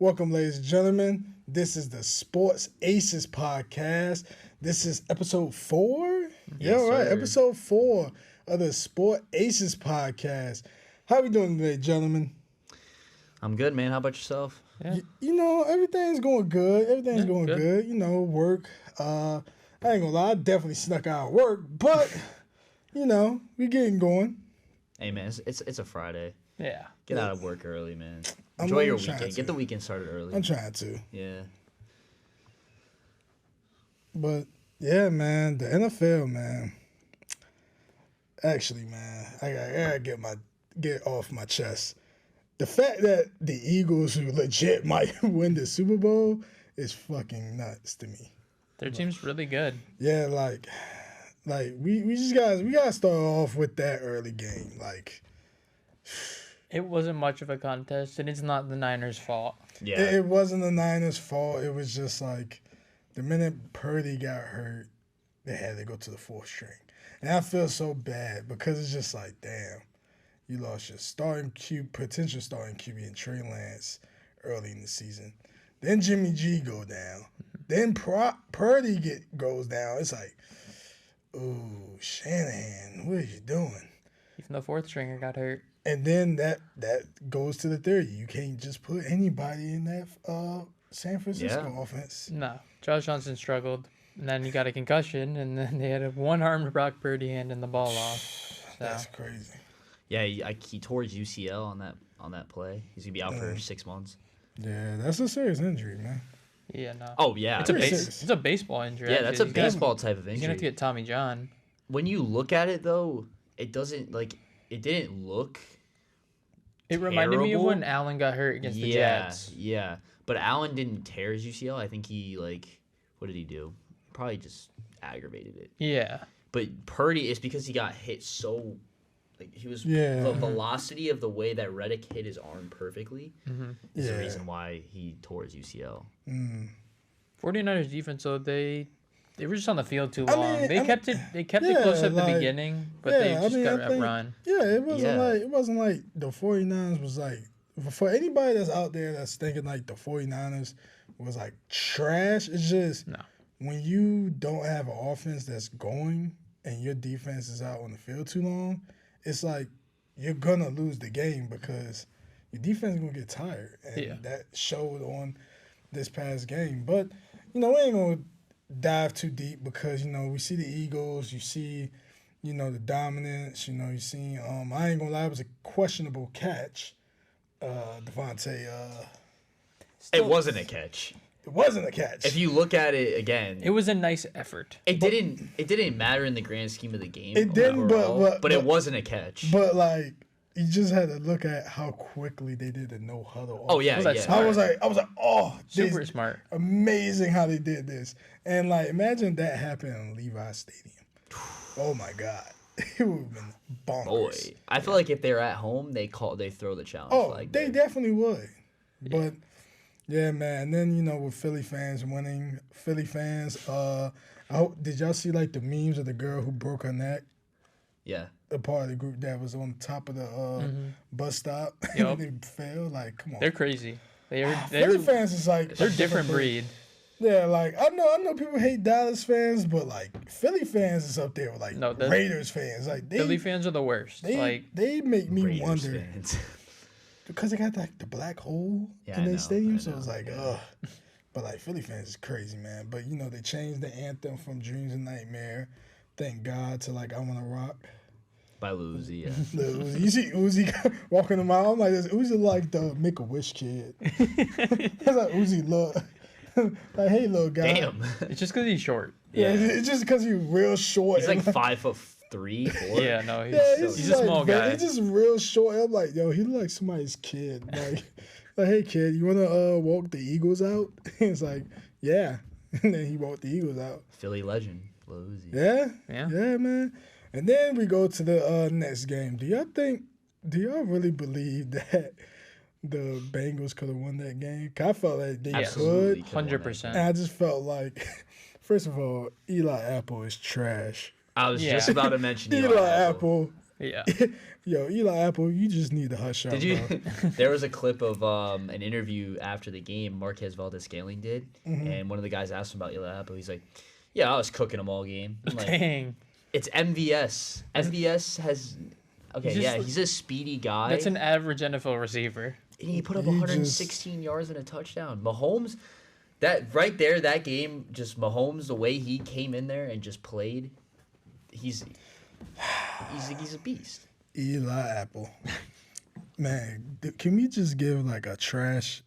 Welcome, ladies and gentlemen. This is the Sports Aces podcast. This is episode 4? Yes, right. sir. Episode 4 of the Sport Aces podcast. How we doing today, gentlemen? I'm good, man. How about yourself? Yeah. Everything's going good. Everything's going good. good. Work. I ain't gonna lie, I definitely snuck out of work, but, we getting going. Hey, man, it's a Friday. Yeah. Get out of work early, man. I'm Enjoy your trying weekend. to. Get the weekend started early. I'm trying to. Yeah. But, yeah, man, the NFL, man. Actually, man, I gotta get off my chest. The fact that the Eagles, who legit might win the Super Bowl, is fucking nuts to me. Their team's really good. Yeah, like we gotta start off with that early game. Like, It wasn't much of a contest, and it's not the Niners' fault. Yeah. it wasn't the Niners' fault. It was just like the minute Purdy got hurt, they had to go to the fourth string. And I feel so bad because it's just like, damn, you lost your potential starting QB in Trey Lance early in the season. Then Jimmy G go down. Then Purdy goes down. It's like, ooh, Shanahan, what are you doing? Even the fourth stringer got hurt. And then that goes to the 30. You can't just put anybody in that San Francisco offense. No. Josh Johnson struggled, and then he got a concussion, and then they had a one-armed Brock Purdy handing the ball off. So. That's crazy. Yeah, he tore his UCL on that play. He's gonna be out for 6 months. Yeah, that's a serious injury, man. Yeah, no. Oh yeah, It's a baseball injury. yeah. actually. That's a He's gonna- baseball type of He's gonna have to injury. get Tommy John. When you look at it though, it doesn't it didn't look. It reminded me of terrible. when Allen got hurt against the Yeah, Jets. yeah. But Allen didn't tear his UCL. I think he what did he do? Probably just aggravated it. Yeah. But Purdy is because he got hit so, he was Yeah. the velocity of the way that Reddick hit his arm perfectly is the Yeah. reason why he tore his UCL. 49ers defense, so they were just on the field too I long. mean, They kept it close at the beginning, but they just got outrun. Yeah, it Yeah. wasn't like the 49ers was like, for anybody that's out there that's thinking like the 49ers was like trash, it's just No. when you don't have an offense that's going and your defense is out on the field too long, it's like you're gonna lose the game because your defense is gonna get tired. And that showed on this past game. But, we ain't gonna dive too deep because, we see the Eagles, you see, the dominance, you see, I ain't gonna lie, it was a questionable catch. Devontae, It wasn't a catch. it wasn't a catch. If you look at it again, It was a nice effort. it didn't matter in the grand scheme of the game. It didn't, overall, but it wasn't a catch. But like, you just had to look at how quickly they did the no huddle. Oh yeah, Was that yeah. smart? I was like, oh, Super this smart. amazing how they did this. And like, imagine that happened in Levi Stadium. Oh my God, it would have been bonkers. Boy, I feel like if they're at home, they throw the challenge. Oh, flag they there. definitely would. But yeah, man. And then with Philly fans winning, did y'all see like the memes of the girl who broke her neck? Yeah. A part of the group that was on top of the bus stop Yup. and they fell. Like, come on. They're crazy. Philly fans is like They're a different breed. Yeah, like I know people hate Dallas fans, but like Philly fans is up there with like No, Raiders fans. Like Philly fans are the worst. they make me Raiders wonder fans. because they got like the black hole Yeah, in I their know, stadium, I so know, it's like yeah. ugh. But like Philly fans is crazy, man. But they changed the anthem from Dreams and Nightmare, thank God, to like I Wanna Rock. By Lil Uzi, yeah. Lil Uzi. You see Uzi walking the mile. I'm like, this Uzi like the Make a Wish kid. That's like Uzi look. Like, hey, little guy. Damn. It's just because he's short. Yeah, it's just because he's real short. He's like 5'3", 4". Yeah, no, Yeah, he's a small guy. He's just real short. I'm like, yo, he look like somebody's kid. Like, hey, kid, you wanna walk the Eagles out? It's like, yeah. And then he walked the Eagles out. Philly legend, Lil Uzi. Yeah. Yeah, man. And then we go to the next game. Do y'all really believe that the Bengals could have won that game? 'Cause I felt like they Absolutely could. could've won that 100%. And I just felt like, first of all, Eli Apple is trash. I was Yeah. just about to mention Eli Apple Yeah. Yo, Eli Apple, you just need to hush up, Did you? bro. There was a clip of an interview after the game Marquez Valdez-Scantling did, and one of the guys asked him about Eli Apple. He's like, "Yeah, I was cooking him all game." I'm like, Dang. it's MVS. MVS has. Okay, he's a speedy guy. That's an average NFL receiver. And he put up 116 yards and a touchdown. Mahomes, that right there, that game, just Mahomes, the way he came in there and just played, he's a beast. Eli Apple. Man, can we just give like a trash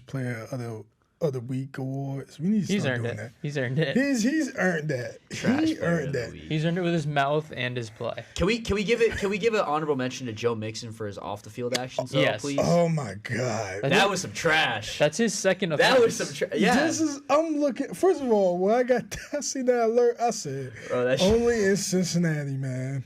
player of the week awards? We need to start doing that. He's earned it. He's earned that. He earned that. He's earned it with his mouth and his play. Can we give an honorable mention to Joe Mixon for his off the field actions? Though, Yes. please. Oh my God. That was some trash. That's his second offense. That was some trash. Yeah. I'm looking. First of all, when I see that alert, I said, only in Cincinnati, man.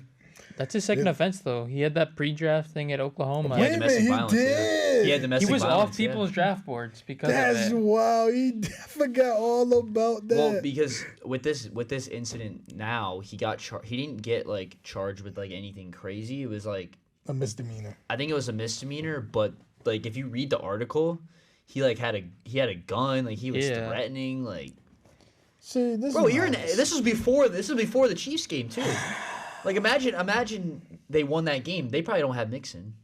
That's his second offense, though. He had that pre-draft thing at Oklahoma. He had domestic violence. Did. He had domestic He was violence, off people's draft boards because That's of it. wild. I forgot all about that. Well, because with this incident now, he didn't get like charged with like anything crazy. It was like a misdemeanor. I think it was a misdemeanor, but like if you read the article, he had a gun, like he was threatening, like. See, this was before the Chiefs game too. Like imagine they won that game. They probably don't have Mixon.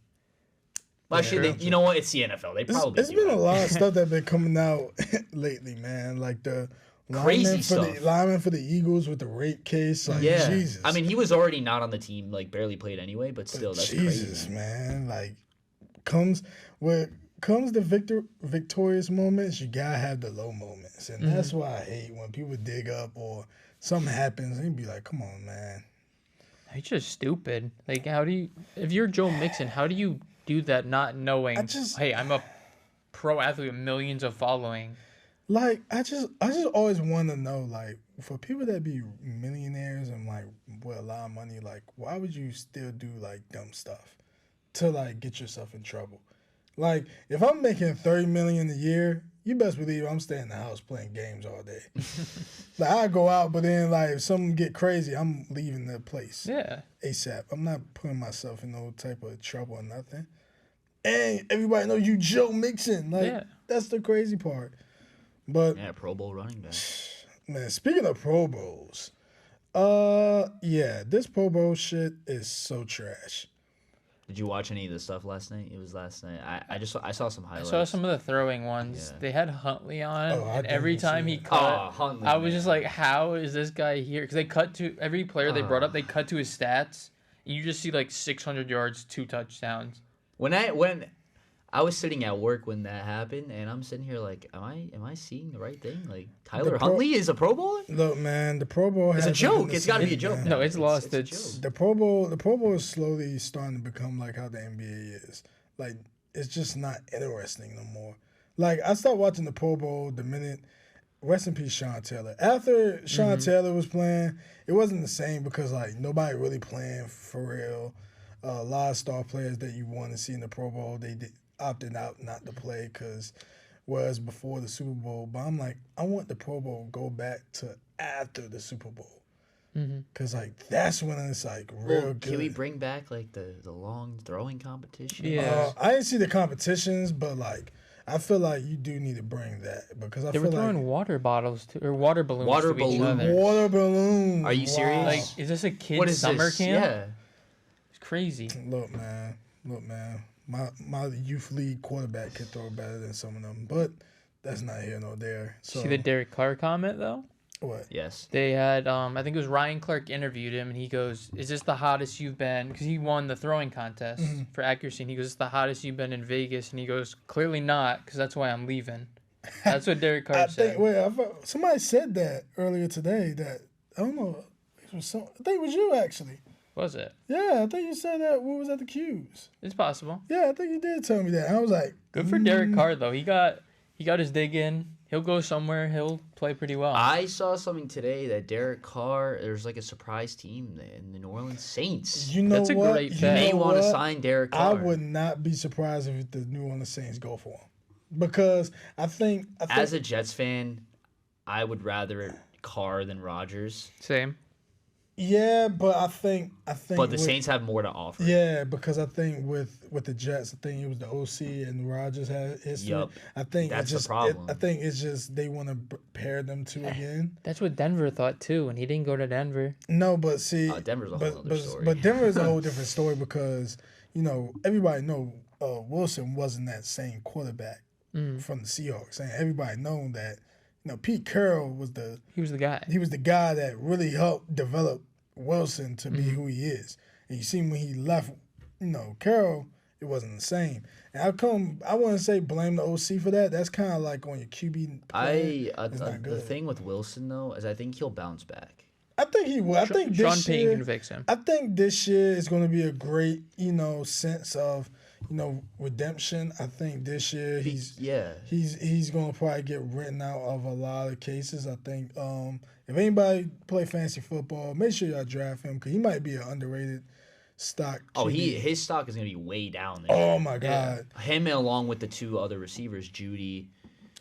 Well, actually, you know what? It's the NFL. They probably. It's been a lot of stuff that's been coming out lately, man. Like the crazy lineman for the Eagles with the rape case. Like, Jesus. I mean, he was already not on the team, like barely played anyway, but still, that's Jesus, crazy. Man. Like comes the victorious moments, you gotta have the low moments, and that's why I hate when people dig up or something happens and be like, "Come on, man." He's just stupid. Like, if you're Joe Mixon, how do you do that not knowing, hey, I'm a pro athlete with millions of following? Like, I just always want to know, like, for people that be millionaires and, like, with a lot of money, like, why would you still do, like, dumb stuff to, like, get yourself in trouble? Like, if I'm making $30 million a year, you best believe I'm staying in the house playing games all day. Like, I go out, but then, like, if something get crazy, I'm leaving the place. Yeah. ASAP. I'm not putting myself in no type of trouble or nothing. And everybody knows you Joe Mixon. Like, that's the crazy part. But Pro Bowl running back. Man, speaking of Pro Bowls, this Pro Bowl shit is so trash. Did you watch any of the stuff last night? It was last night. I saw some highlights. I saw some of the throwing ones. Yeah. They had Huntley on, and every time he cut, I was just like, how is this guy here? Because they cut to every player they brought up. They cut to his stats, and you just see like 600 yards, 2 touchdowns. When I was sitting at work when that happened, and I'm sitting here like, am I seeing the right thing? Like Tyler Huntley is a Pro Bowler? Look, man, the Pro Bowl it's a joke. It's got to be a joke. No, it's lost. It's the Pro Bowl is slowly starting to become like how the NBA is. Like, it's just not interesting no more. Like, I stopped watching the Pro Bowl the minute. Rest in peace, Sean Taylor. After Sean Taylor was playing, it wasn't the same because like nobody really playing for real. A lot of star players that you want to see in the Pro Bowl, they opted out not to play because whereas before the Super Bowl. But I'm like, I want the Pro Bowl go back to after the Super Bowl. Because, like, that's when it's, like, real good. Can we bring back, like, the long throwing competition? Yeah. I didn't see the competitions, but, like, I feel like you do need to bring that because I they feel were throwing water bottles or water balloons. Water to each other. Water balloons. Are you serious? Like, is this a kid's summer camp? Yeah. It's crazy. Look, man. My youth league quarterback can throw better than some of them, but that's not here nor there. So, See the Derek Carr comment, though? What? Yes. They had, I think it was Ryan Clark interviewed him, and he goes, is this the hottest you've been? Because he won the throwing contest for accuracy, and he goes, it's the hottest you've been in Vegas. And he goes, clearly not, because that's why I'm leaving. That's what Derek Carr said. Somebody said that earlier today that, I don't know, I think it was you, actually. Was it? Yeah, I think you said that when we was at the Q's. It's possible. Yeah, I think you did tell me that. I was like, good for Derek Carr, though. He got his dig in. He'll go somewhere. He'll play pretty well. I saw something today that Derek Carr, there's like a surprise team in the New Orleans Saints. You know That's a what? great You bet. may want to sign Derek Carr. I would not be surprised if the New Orleans Saints go for him. Because I think as a Jets fan, I would rather Carr than Rodgers. Same. Yeah, but I think. But the Saints have more to offer. Yeah, because I think with the Jets, I think it was the OC and Rodgers had history. Yup. I think That's it's just the problem. I think it's just they want to pair them two again. That's what Denver thought too, and he didn't go to Denver. No, but see, Denver's a whole other story. But Denver is a whole different story because everybody know Wilson wasn't that same quarterback from the Seahawks, and everybody know that. Pete Carroll was the guy. He was the guy that really helped develop Wilson to be who he is. And you see when he left, Carroll, it wasn't the same. And I wouldn't say blame the OC for that. That's kind of like on your QB. The thing with Wilson though is I think he'll bounce back. I think he will. I think Sean Payton can fix him. I think this year is going to be a great, sense of, redemption. I think this year he's going to probably get written out of a lot of cases. I think if anybody play fantasy football, make sure y'all draft him because he might be an underrated stock. Oh, his stock is going to be way down there. Oh my God. Yeah. Him along with the two other receivers, Judy.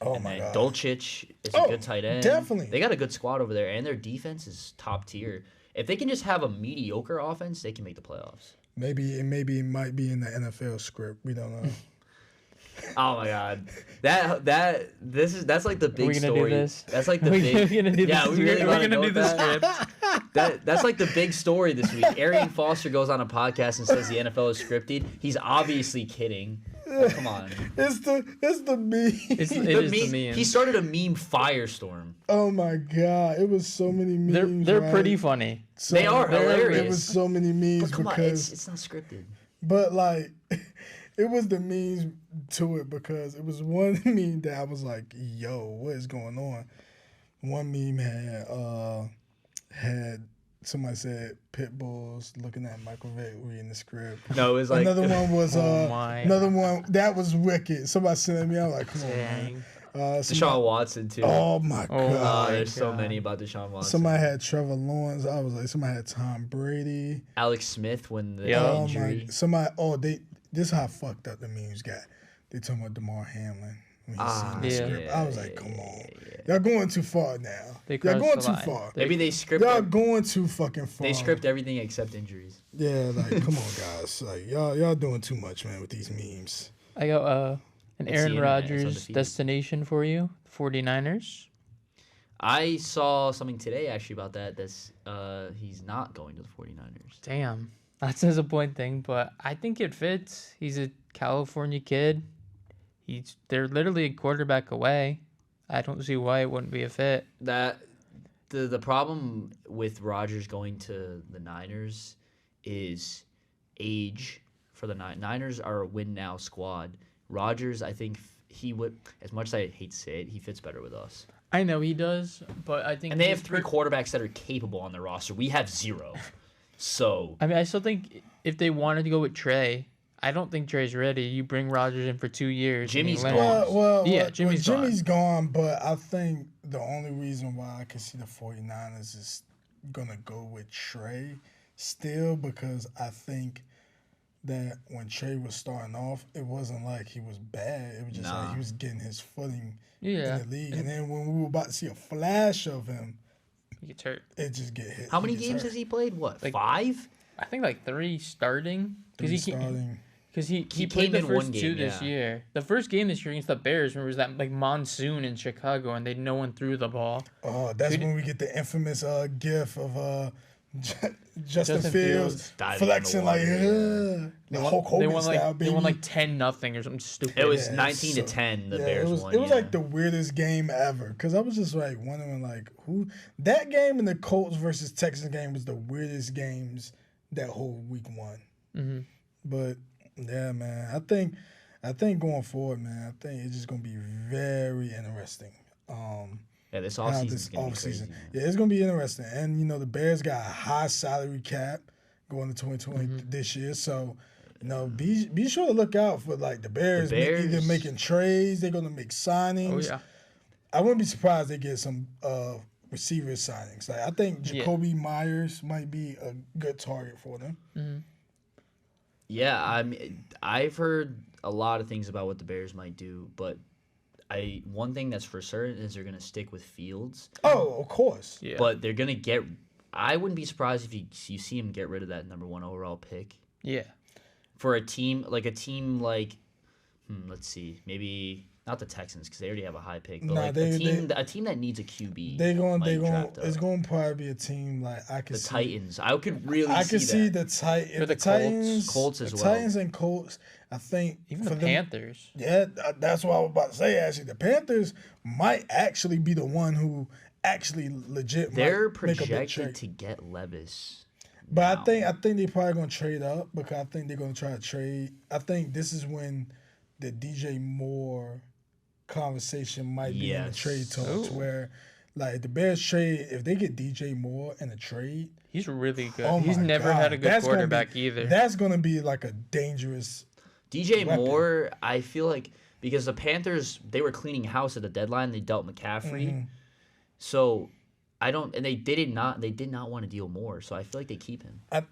Oh my God. Dolchich is a good tight end. Definitely. They got a good squad over there, and their defense is top tier. If they can just have a mediocre offense, they can make the playoffs. Maybe it might be in the NFL script. We don't know. Oh my God, that's like the big story. Do this? That's like the big. We really gonna do the script. That's like the big story this week. Arian Foster goes on a podcast and says the NFL is scripted. He's obviously kidding. Come on. It's the meme. It is the meme. He started a meme firestorm. Oh my God! It was so many memes. They're pretty funny. They are hilarious. It was so many memes but come because on, it's not scripted. But like, it was the memes to it because it was one meme that I was like, "Yo, what is going on?" One meme had somebody said pit bulls looking at Michael Vick reading the script. No, it was like another one was another one that was wicked. Somebody sent it to me. I was like, "Come on, man." Deshaun Watson too. Oh my God! There's so many about Deshaun Watson. Somebody had Trevor Lawrence. I was like, somebody had Tom Brady. Alex Smith when the injury. This is how fucked up the memes got. They talking about DeMar Hamlin. When he seen the script. I was like, come on. Y'all going too far now. Y'all going too far. Maybe they script. Y'all going too fucking far. They script everything except injuries. Yeah, like come on, guys. Like y'all doing too much, man, with these memes. I got an Aaron Rodgers destination for you, 49ers. I saw something today actually about that. He's not going to the 49ers. Damn. That's a disappointing, but I think it fits. He's a California kid. They're literally a quarterback away. I don't see why it wouldn't be a fit. The problem with Rodgers going to the Niners is age for the Niners are a win now squad. Rodgers, I think he would, as much as I hate to say it, he fits better with us. I know he does, but I think... And they have three quarterbacks that are capable on their roster. We have zero. So... I mean, I still think if they wanted to go with Trey, I don't think Trey's ready. You bring Rodgers in for 2 years. Jimmy's gone. Jimmy's gone, but I think the only reason why I can see the 49ers is going to go with Trey still because I think... that when Trey was starting off, it wasn't like he was bad. It was just like he was getting his footing in the league. And then when we were about to see a flash of him, he gets hurt. It just get hit. How many games has he played? What, like 5? I think like 3 starting. Because he played came the first 2 game, this year. The first game this year against the Bears, remember, was that like monsoon in Chicago, and no one threw the ball. Oh, that's when we get the infamous gif of Justin Fields flexing like Hulk Hogan style, baby. They won like 10-0 or something stupid. It was 19-10. The Bears won. It was like the weirdest game ever because I was just like wondering like who that game and the Colts versus Texans game was the weirdest games that whole week 1. Mm-hmm. But yeah, man, I think going forward, man, I think it's just gonna be very interesting. Yeah, this offseason is going to be crazy. Yeah, it's going to be interesting. And, the Bears got a high salary cap going to 2020 this year. So, be sure to look out for, like, the Bears either making trades. They're going to make signings. Oh, yeah. I wouldn't be surprised they get some receiver signings. Like, I think Jacoby Myers might be a good target for them. Mm-hmm. Yeah, I've heard a lot of things about what the Bears might do, but one thing that's for certain is they're gonna stick with Fields. Oh, of course. Yeah. But they're gonna get. I wouldn't be surprised if you see him get rid of that number 1 overall pick. Yeah. For a team like let's see, maybe not the Texans because they already have a high pick, but a team that needs a QB. It's going to probably be a team like I could the see. Titans. I could really. I could see the Titans. Or the Titans, Colts as well. Titans and Colts. I think even the Panthers. Yeah, that's what I was about to say. Actually, the Panthers might actually be the one who actually legit. They're might projected to get Levis. But I think they're probably gonna trade up because I think they're gonna try to trade. I think this is when the DJ Moore conversation might be in the trade talks where, like, the Bears trade if they get DJ Moore in a trade. He's really good. He's never had a good quarterback either. That's gonna be like a dangerous. DJ Moore, I feel like because the Panthers they were cleaning house at the deadline, they dealt McCaffrey, so. They did not want to deal Moore, so I feel like they keep him. I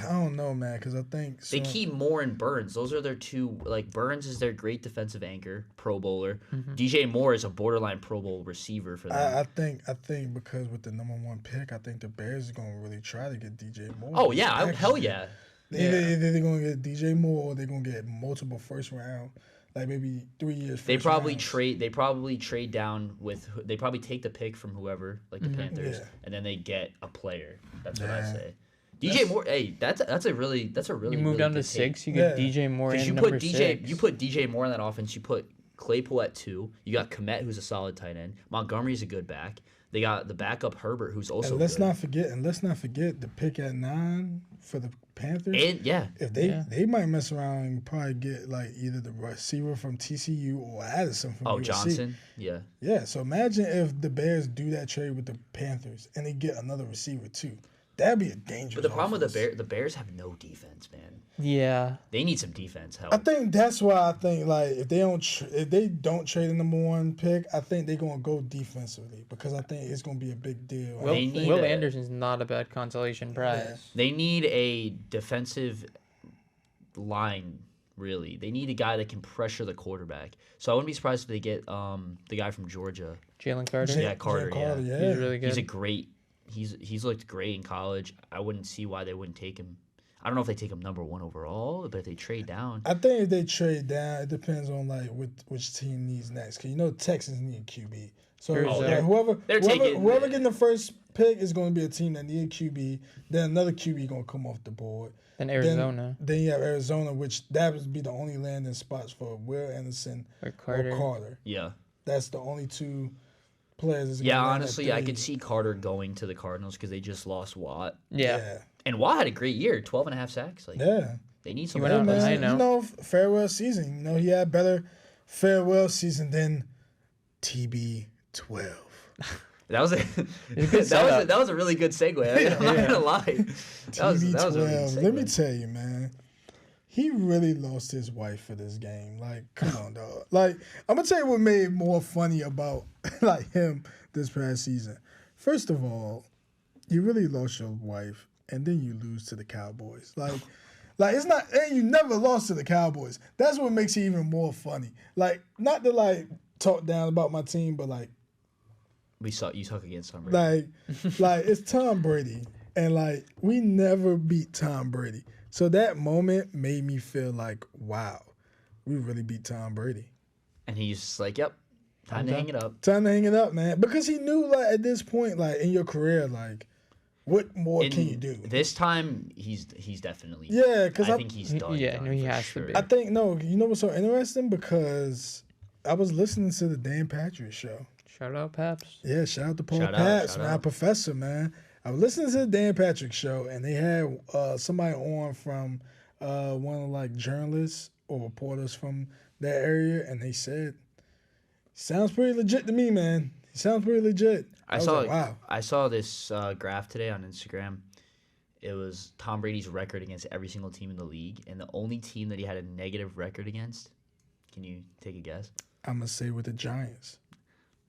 don't know, man, because I think they keep Moore and Burns. Those are their two. Like Burns is their great defensive anchor, Pro Bowler. DJ Moore is a borderline Pro Bowl receiver for them. I think because with the number 1 pick, I think the Bears are gonna really try to get DJ Moore. Oh yeah, hell yeah. Either they're gonna get DJ Moore or they're gonna get multiple first round. Like maybe 3 years. They probably trade down with. They probably take the pick from whoever, like the Panthers, and then they get a player. That's what I say. DJ Moore, hey, that's a really. You move down to 6, you get DJ Moore in number 6. You put DJ Moore in that offense. You put Claypool at 2. You got Kmet, who's a solid tight end. Montgomery's a good back. They got the backup Herbert, who's also. And let's not forget the pick at 9 for the Panthers. And if they might mess around and probably get like either the receiver from TCU or Addison from USC. Johnson, yeah. So imagine if the Bears do that trade with the Panthers and they get another receiver too. That'd be a dangerous. But the problem with the Bears have no defense, man. Yeah, they need some defense help. I think that's why I think like if they don't trade the number 1 pick, I think they're gonna go defensively because I think it's gonna be a big deal. Will Anderson's not a bad consolation prize. Yeah. They need a defensive line. Really, they need a guy that can pressure the quarterback. So I wouldn't be surprised if they get the guy from Georgia, Jalen Carter. Carter. Yeah, he's really good. He's a great. He's looked great in college. I wouldn't see why they wouldn't take him. I don't know if they take him number 1 overall, but if they trade down. I think if they trade down, it depends on like which team needs next. Because the Texans need a QB. So whoever getting the first pick is going to be a team that need a QB. Then another QB going to come off the board. Then Arizona. Then you have Arizona, which that would be the only landing spots for Will Anderson or Carter. Yeah. That's the only 2 players. Yeah, honestly, I could see Carter going to the Cardinals because they just lost Watt. Yeah. And Watt had a great year, 12.5 sacks. They need some. Farewell season. He had better farewell season than TB12. That was a really good segue. I'm not gonna lie. That was a really good segue. Let me tell you, man. He really lost his wife for this game. Like, come on, dog. Like, I'm gonna tell you what made it more funny about like him this past season. First of all, you really lost your wife, and then you lose to the Cowboys. Like it's not. And you never lost to the Cowboys. That's what makes it even more funny. Like, not to like talk down about my team, but like we saw you talk against Tom Brady. Like it's Tom Brady, and like we never beat Tom Brady. So that moment made me feel like, wow, we really beat Tom Brady. And he's just like, yep, time to hang it up. Time to hang it up, man. Because he knew, like, at this point, like, in your career, like, what more can you do? This time, he's definitely. Yeah, because I think he's done. Yeah, he has to be. I think, you know what's so interesting? Because I was listening to the Dan Patrick show. Shout out, Paps. Yeah, shout out to Paul Paps, my professor, man. I was listening to the Dan Patrick show, and they had somebody on from one of like journalists or reporters from that area, and they said, "Sounds pretty legit to me, man. He sounds pretty legit." I saw this graph today on Instagram. It was Tom Brady's record against every single team in the league, and the only team that he had a negative record against. Can you take a guess? I'm gonna say with the Giants.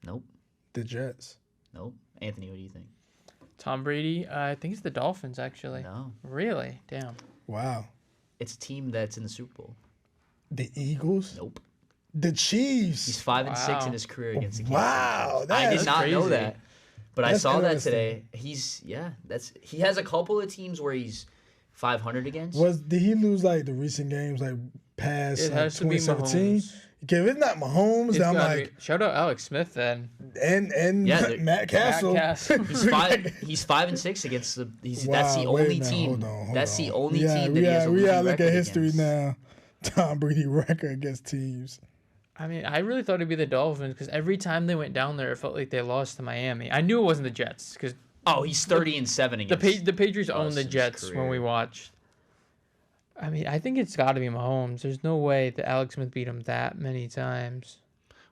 Nope. The Jets. Nope. Anthony, what do you think? Tom Brady, I think it's the Dolphins, actually. No. Really? Damn. Wow. It's a team that's in the Super Bowl. The Eagles? Nope. The Chiefs. He's 5-6 in his career against the Kansas. Wow. I did not know that. But I saw that today. He has a couple of teams where he's 500 against. Did he lose like the recent games like past It has 2017? Okay, if it's not Mahomes, then I'm like shout out Alex Smith then. And Matt Castle. Matt Castle. He's 5-6 against the. That's the only team. That's the only team that he has a losing we gotta look record at history against. now. Tom Brady record against teams. I mean, I really thought it'd be the Dolphins because every time they went down there, it felt like they lost to Miami. I knew it wasn't the Jets because. Oh, he's 30-7 against. The Patriots own the Jets when we watched. I mean, I think it's got to be Mahomes. There's no way that Alex Smith beat him that many times.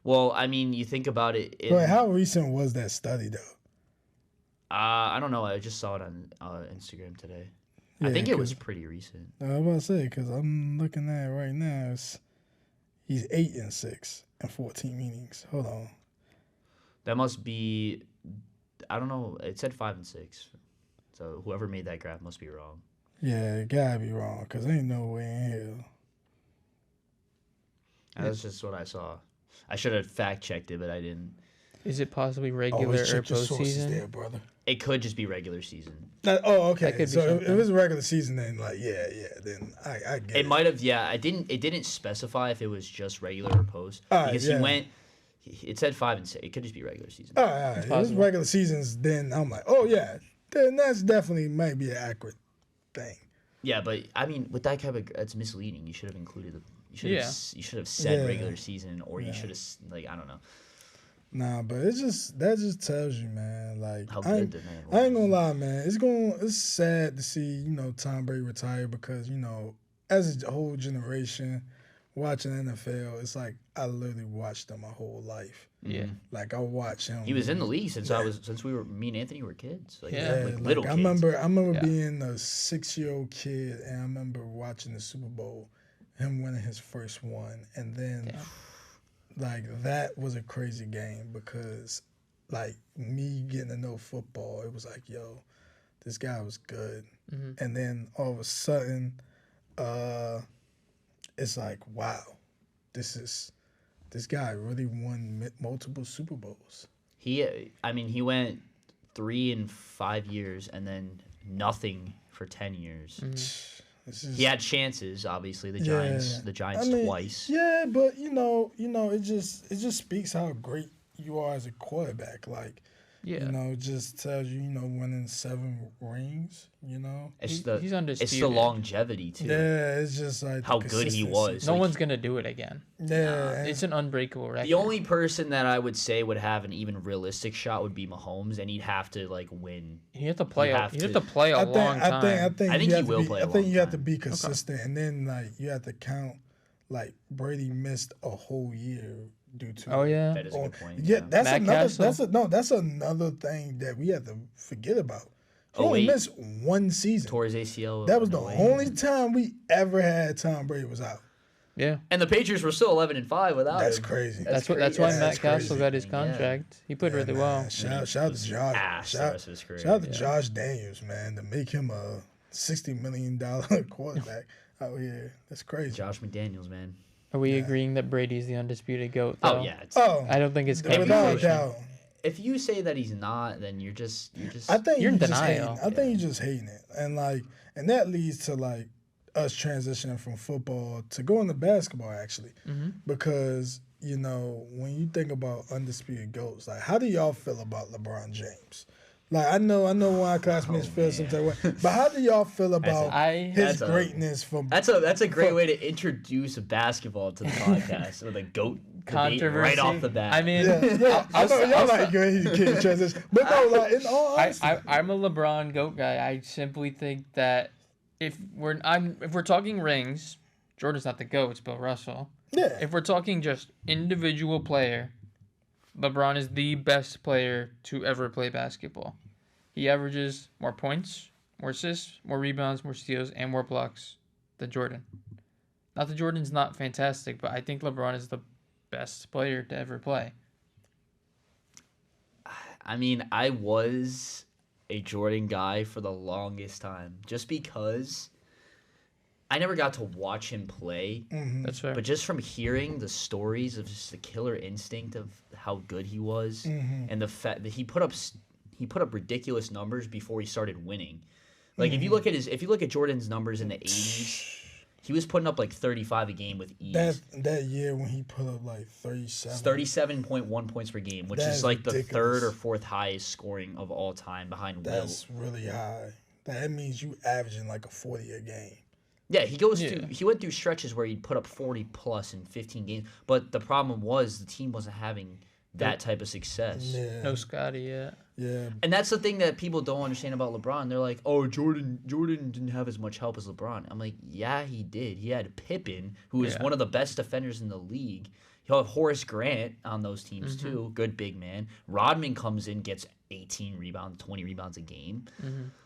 Well, I mean, you think about it. Wait, how recent was that study, though? I don't know. I just saw it on Instagram today. Yeah, I think it was pretty recent. I was about to say, because I'm looking at it right now. He's 8-6 in 14 meetings. Hold on. That must be... I don't know. It said 5-6. So whoever made that graph must be wrong. Yeah, it gotta be wrong, because ain't no way in hell. That's just what I saw. I should have fact-checked it, but I didn't. Is it possibly regular or postseason? There, brother. It could just be regular season. Okay. So if it was regular season, then then I get it. It might have, It didn't specify if it was just regular or post. Because he went... It said 5-6. It could just be regular season. All right. If it was regular seasons, then I'm like, then that's definitely might be an accurate thing. Yeah, but I mean, with that kind of that's misleading. You should have included the. You should have said regular season, or you should have I don't know. Nah, but that just tells you, man. Like how good the man was. I ain't gonna lie, man. It's sad to see Tom Brady retire because as a whole generation watching NFL, it's like I literally watched him my whole life. Yeah, like I watched him. He was in the league since me and Anthony were kids. Like, little kids. I remember being a 6-year-old kid, and I remember watching the Super Bowl, him winning his first one, and then that was a crazy game because like me getting to know football, it was like, yo, this guy was good, and then all of a sudden, it's like, wow, this guy really won multiple Super Bowls. He went 3 in 5 years and then nothing for 10 years. He had chances, obviously. The Giants twice. Yeah, but it just speaks how great you are as a quarterback. Like, it just tells you, winning 7 rings. He's undisputed. It's the longevity too. Yeah, it's just like how good he was. No one's gonna do it again. Yeah, it's an unbreakable record. The only person that I would say would have an even realistic shot would be Mahomes, and he'd have to win. You have to play. You have to play a long time. I think he will play. I think you have to be consistent, and then you have to count. Like Brady missed a whole year due to. Oh yeah, that is a good point. Yeah, that's another thing that we have to forget about. He only missed one season. Tore his ACL. That was the only time we ever had Tom Brady was out. Yeah, and the Patriots were still 11-5 without him. That's crazy. That's why Matt Castle got his contract. He played really well. Shout out to Josh. Shout out to Josh Daniels, man, to make him a $60 million quarterback out here. That's crazy. Josh McDaniels, man. Are we agreeing that Brady's the undisputed GOAT, though? Oh, yeah. I don't think it's without a doubt. If you say that he's not, then you're just. I think you're in denial. I think you're just hating it, and that leads to us transitioning from football to going to basketball actually, because when you think about undisputed GOATs, how do y'all feel about LeBron James? I know one of our classmates feel some type of way, but how do y'all feel about his greatness? That's a great way to introduce basketball to the podcast with a GOAT controversy right off the bat. I mean, I know y'all like good transition, but no, in all honesty, I'm a LeBron GOAT guy. I simply think that if we're talking rings, Jordan's not the GOAT, it's Bill Russell. Yeah. If we're talking just individual player, LeBron is the best player to ever play basketball. He averages more points, more assists, more rebounds, more steals, and more blocks than Jordan. Not that Jordan's not fantastic, but I think LeBron is the best player to ever play. I mean, I was a Jordan guy for the longest time, just because I never got to watch him play. Mm-hmm. That's fair. But just from hearing the stories of just the killer instinct of how good he was, and the fact that he put up he put up ridiculous numbers before he started winning. Like if you look at Jordan's numbers in the 80s, he was putting up like 35 a game with ease. That year when he put up like 37.1 points per game, which is like ridiculous. The third or fourth highest scoring of all time behind Will. That's really high. That means you averaging like a 40 a game. Yeah, he went through stretches where he'd put up 40 plus in 15 games, but the problem was the team wasn't having that type of success. Yeah. No Scotty yet. Yeah. And that's the thing that people don't understand about LeBron. They're like, "Oh, Jordan didn't have as much help as LeBron." I'm like, "Yeah, he did. He had Pippen, who is one of the best defenders in the league. He'll have Horace Grant on those teams too. Good big man. Rodman comes in, gets 18 rebounds, 20 rebounds a game.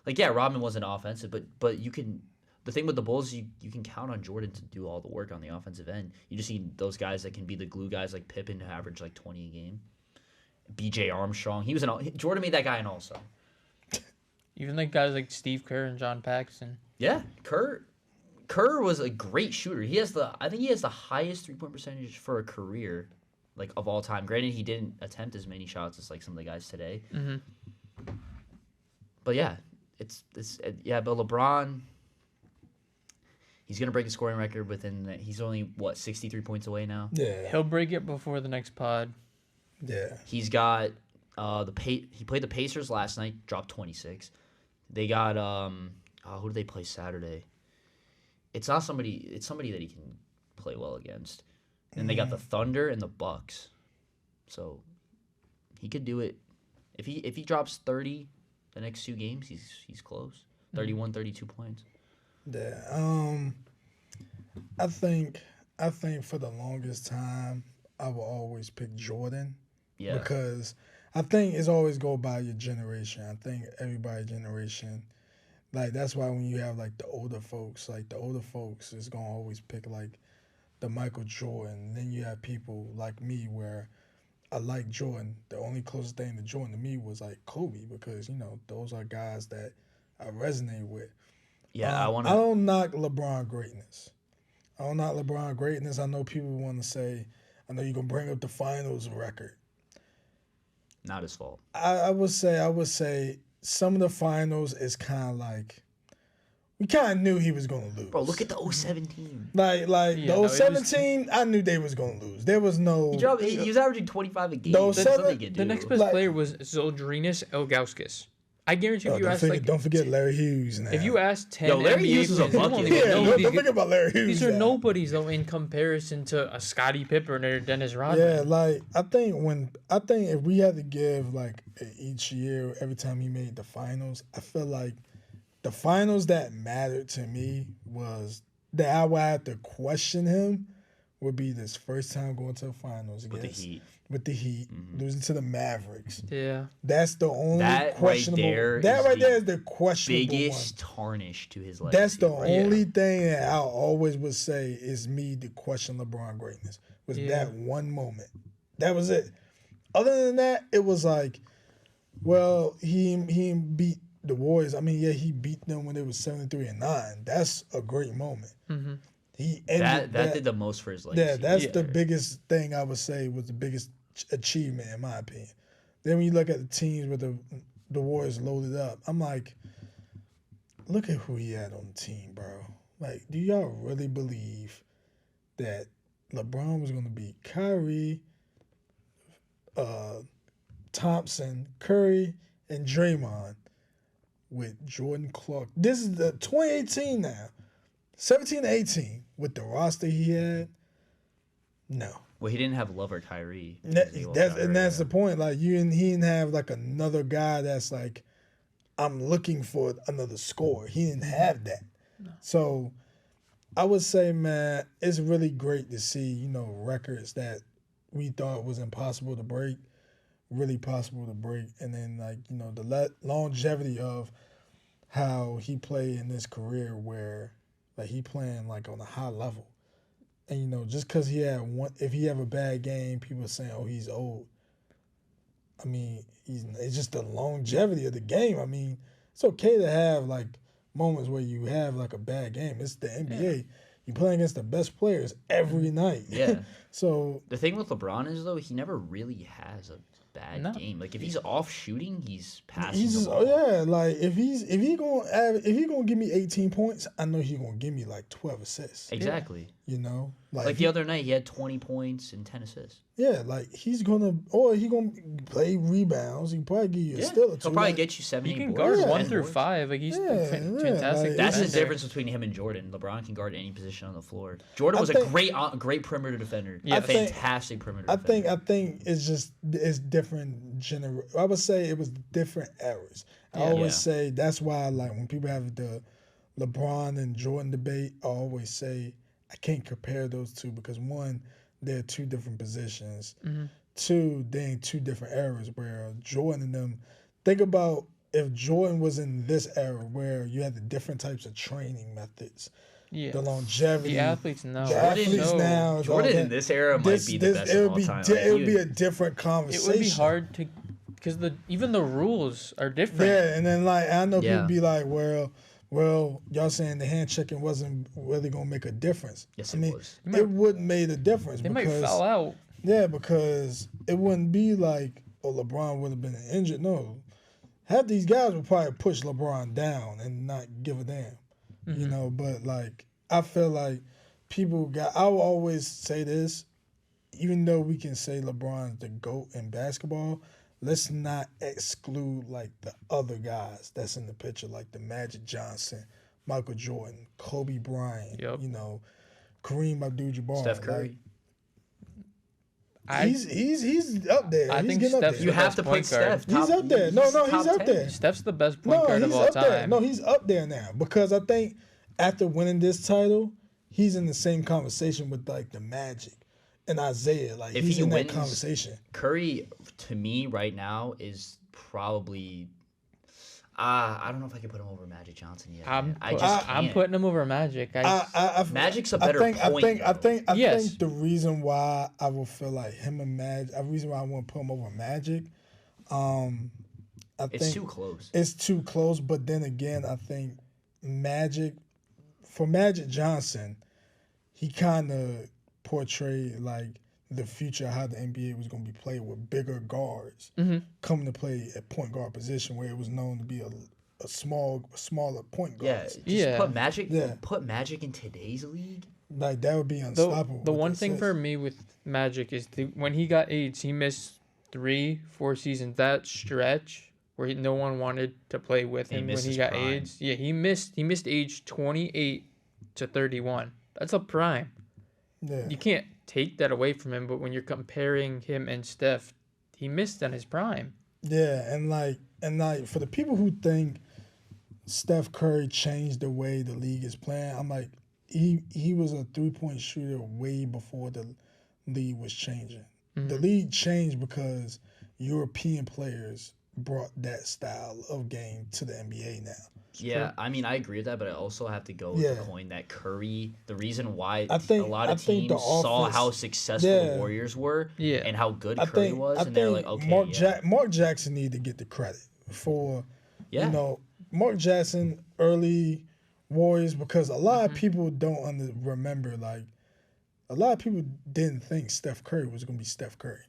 Like, yeah, Rodman wasn't offensive, but you can. The thing with the Bulls, you can count on Jordan to do all the work on the offensive end. You just need those guys that can be the glue guys like Pippen to average like 20 a game. B.J. Armstrong, Jordan made that guy an all-star. Even like guys like Steve Kerr and John Paxson. Yeah, Kerr was a great shooter. I think he has the highest 3-point percentage for a career, like of all time. Granted, he didn't attempt as many shots as like some of the guys today. But yeah, but LeBron. He's going to break the scoring record he's only, 63 points away now? Yeah. He'll break it before the next pod. Yeah. He's got, he played the Pacers last night, dropped 26. They got, who did they play Saturday? It's somebody that he can play well against. And they got the Thunder and the Bucks. So he could do it. If he drops 30 the next two games, he's close. 31, 32 points. Yeah. I think for the longest time I will always pick Jordan. Yeah. Because I think it's always go by your generation. I think everybody's generation, like that's why when you have like the older folks is gonna always pick like the Michael Jordan. Then you have people like me where I like Jordan. The only closest thing to Jordan to me was like Kobe because those are guys that I resonate with. Yeah, I don't knock LeBron greatness. I know people want to say, I know you're going to bring up the finals record. Not his fault. I would say some of the finals is kind of like, we kind of knew he was going to lose. Bro, look at the 07 team. The 07 team, I knew they was going to lose. There was no... He was averaging 25 a game. The next best player was Zoldrinas Ilgauskas. I guarantee if you ask don't forget Larry Hughes. Now. If you ask 10 Larry Hughes is a bucket. Don't forget about Larry Hughes. These are nobodies though in comparison to a Scottie Pippen or Dennis Rodman. Yeah, I think if we had to give like each year every time he made the finals, I feel like the finals that mattered to me was that I would have to question him would be this first time going to the finals with the Heat, losing to the Mavericks. Yeah, that's the only questionable. That right there is the questionable biggest tarnish to his legacy. That's the only thing that I always would say is me to question LeBron greatness was that one moment. That was it. Other than that, it was like, well, he beat the Warriors. I mean, yeah, he beat them when they was 73-9. That's a great moment. He ended that did the most for his legacy. Yeah, that's the biggest thing I would say was the biggest achievement in my opinion. Then when you look at the teams with the Warriors loaded up, I'm like, look at who he had on the team, bro. Like, do y'all really believe that LeBron was going to beat Kyrie, Thompson, Curry, and Draymond with Jordan Clark? This is the 2018 now. 17-18 with the roster he had, no. Well, he didn't have Love or Kyrie. That's the point. Like he didn't have like another guy that's like, I'm looking for another score. He didn't have that. No. So I would say, man, it's really great to see, records that we thought was impossible to break, really possible to break. And then the longevity of how he played in this career where like he playing like on a high level. And just because he had if he have a bad game, people are saying, oh, he's old. I mean, it's just the longevity of the game. I mean, it's okay to have like moments where you have like a bad game. It's the NBA. Yeah. You play against the best players every night. Yeah. So the thing with LeBron is though, he never really has bad game. Like if he's off shooting, he's passing He's the ball. like if he gonna give me 18 points, I know he's gonna give me like 12 assists. Exactly. You know, like the other night, he had 20 points and 10 assists. Yeah, like he gonna play rebounds. He can probably give you a steal or two. He'll probably get you 7, 8 He can boards. guard 1 through 5. Like he's fantastic. Like, that's the difference between him and Jordan. LeBron can guard any position on the floor. Jordan was a great perimeter defender. Yeah, fantastic perimeter defender. I think it's different I would say it was different eras. I always say that's why like when people have the LeBron and Jordan debate, I always say I can't compare those two because one, they're two different positions. Mm-hmm. Two, they're in two different eras where Jordan and them, think about if Jordan was in this era where you had the different types of training methods. Yeah. The longevity. The athletes now. Jordan in this era might be the best of all time. It would be a different conversation. It would be hard to, because even the rules are different. Yeah, and then like I know people be like, well, y'all saying the hand checking wasn't really gonna make a difference. Yes, it was. It wouldn't make a difference. They might foul out. Yeah, because it wouldn't be like, LeBron would have been injured. No, half these guys would probably push LeBron down and not give a damn. Mm-hmm. You know, but like I feel like I will always say this, even though we can say LeBron's the GOAT in basketball, let's not exclude like the other guys that's in the picture, like the Magic Johnson, Michael Jordan, Kobe Bryant, you know, Kareem Abdul-Jabbar, Steph Curry. He's up there. I think Steph's you have to put Steph. He's up there. No, he's up there. Steph's the best point guard of all time. No, he's up there now because I think after winning this title, he's in the same conversation with like the Magic and Isaiah. Like if he's in that conversation. Curry, to me, right now is probably. I don't know if I can put him over Magic Johnson yet. I'm putting him over Magic. Magic's a better point. I think the reason why I will feel like him and Magic, the reason why I want to put him over Magic, it's too close. It's too close, but then again, I think Magic Johnson, he kind of portrayed like the future, how the NBA was going to be played with bigger guards coming to play at point guard position where it was known to be a smaller point guard. Put Magic in today's league. Like that would be unstoppable. The one thing for me with Magic is when he got AIDS, he missed 3-4 seasons. That stretch where no one wanted to play with him when he got AIDS. Yeah, he missed age 28 to 31. That's a prime. Yeah. You can't take that away from him, but when you're comparing him and Steph, he missed on his prime. Yeah, and like for the people who think Steph Curry changed the way the league is playing, I'm like, he was a 3-point shooter way before the league was changing. Mm-hmm. The league changed because European players brought that style of game to the NBA now. Yeah, I mean, I agree with that, but I also have to go with the coin that Curry, the reason why a lot of teams saw how successful the Warriors were and how good Curry was, and they're like, okay, Mark Jackson needed to get the credit for, you know, Mark Jackson, early Warriors, because a lot of people don't remember, like, a lot of people didn't think Steph Curry was going to be Steph Curry.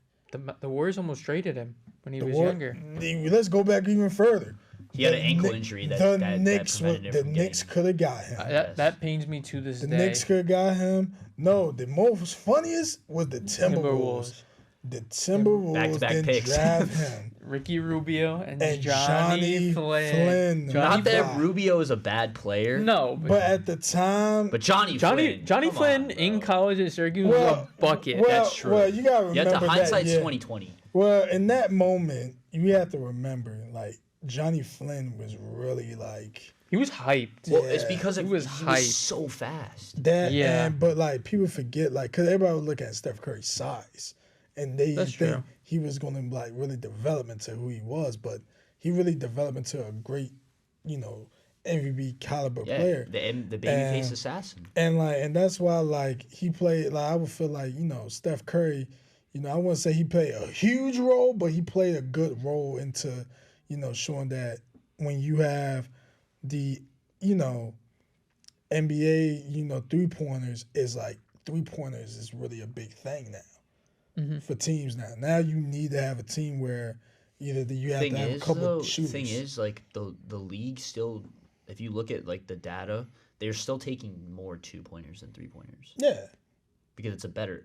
The Warriors almost traded him when he was younger. Let's go back even further. He had an ankle injury that the Knicks could have got him. That pains me to this day. The Knicks could have got him. No, the most funniest was the Timberwolves. The Timberwolves didn't draft him. Ricky Rubio and Johnny Flynn. Not that Rubio is a bad player. No. But at the time... But Johnny Flynn in college at Syracuse was a bucket. That's true. Well, you got to remember hindsight's 2020. Well, in that moment, you have to remember, like, Johnny Flynn was really like... He was hyped. Well, it's because he was so fast. But like people forget, like, because everybody would look at Steph Curry's size, and they think he was going to like really develop into who he was, but he really developed into a great, you know, MVP caliber player. The babyface assassin. And that's why like he played, like I would feel like, you know, Steph Curry, you know, I wouldn't say he played a huge role, but he played a good role into, you know, showing that when you have the, you know, NBA, you know, 3-pointers is like 3-pointers is really a big thing now. for teams now. Now you need to have a team where either you have to have a couple of shooters. Thing is, like the league still, if you look at like the data, they're still taking more 2-pointers than 3-pointers. Yeah. Because it's a better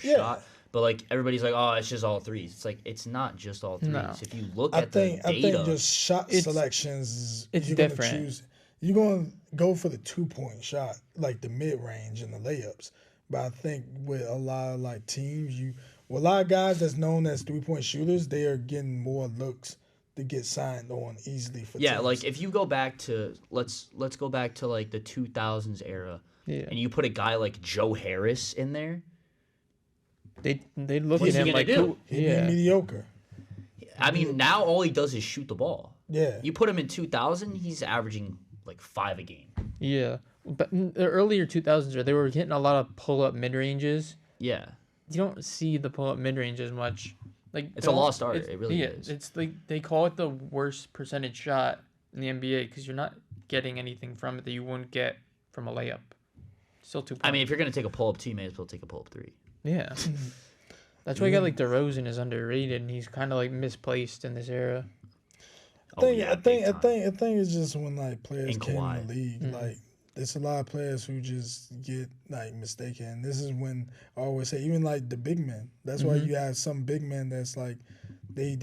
shot. But like everybody's like, oh, it's just all threes. It's like it's not just all threes. No. If you look at the data, I think just shot selections. It's you're different. You're gonna go for the 2-point shot, like the mid range and the layups. But I think with a lot of like teams, a lot of guys that's known as 3-point shooters, they are getting more looks to get signed on easily for teams. like if you go back to let's go back to like the 2000s era. Yeah. And you put a guy like Joe Harris in there, they look What's at he him gonna like do? He'd be mediocre. I mean, now all he does is shoot the ball. Yeah. You put him in 2000, he's averaging like 5 a game. Yeah. But in the earlier 2000s, they were hitting a lot of pull-up mid-ranges. Yeah. You don't see the pull-up mid-range as much. Like It's a lost art. It really is. It's like they call it the worst percentage shot in the NBA because you're not getting anything from it that you wouldn't get from a layup. Still 2 points. I mean, if you're going to take a pull-up 2, you may as well take a pull-up 3. Yeah. That's why you got like DeRozan is underrated and he's kind of like misplaced in this era. I think it's just when like players And came Kawhi. in the league, like there's a lot of players who just get like mistaken. This is when I always say, even like the big men. That's why you have some big men that's like they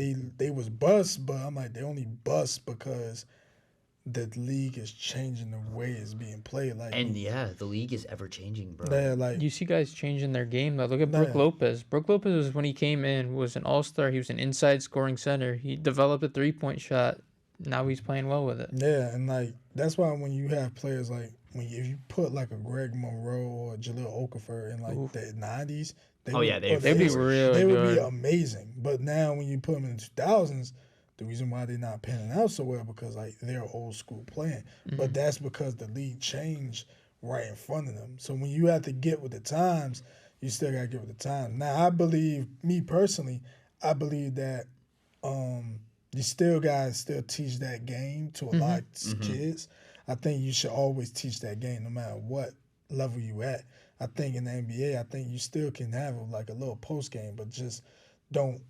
was bust, but I'm like they only bust because the league is changing the way it's being played. Like, And the league is ever changing, bro. yeah, like You see guys changing their game. Like, look at Brook Lopez. Brook Lopez was when he came in was an all-star. He was an inside scoring center. He developed a 3-point shot. Now he's playing well with it. yeah, and like that's why when you have players like if you put like a Greg Monroe or Jahlil Okafor in like the 90s, they'd be real They would good. be amazing. But now when you put them in the 2000s, the reason why they're not panning out so well because like they're old school playing. But that's because the league changed right in front of them. So when you have to get with the times, you still gotta get with the times. Now I believe, me personally, I believe that you still guys still teach that game to a lot of kids. I think you should always teach that game no matter what level you at. I think in the NBA, I think you still can have like a little post game, but just don't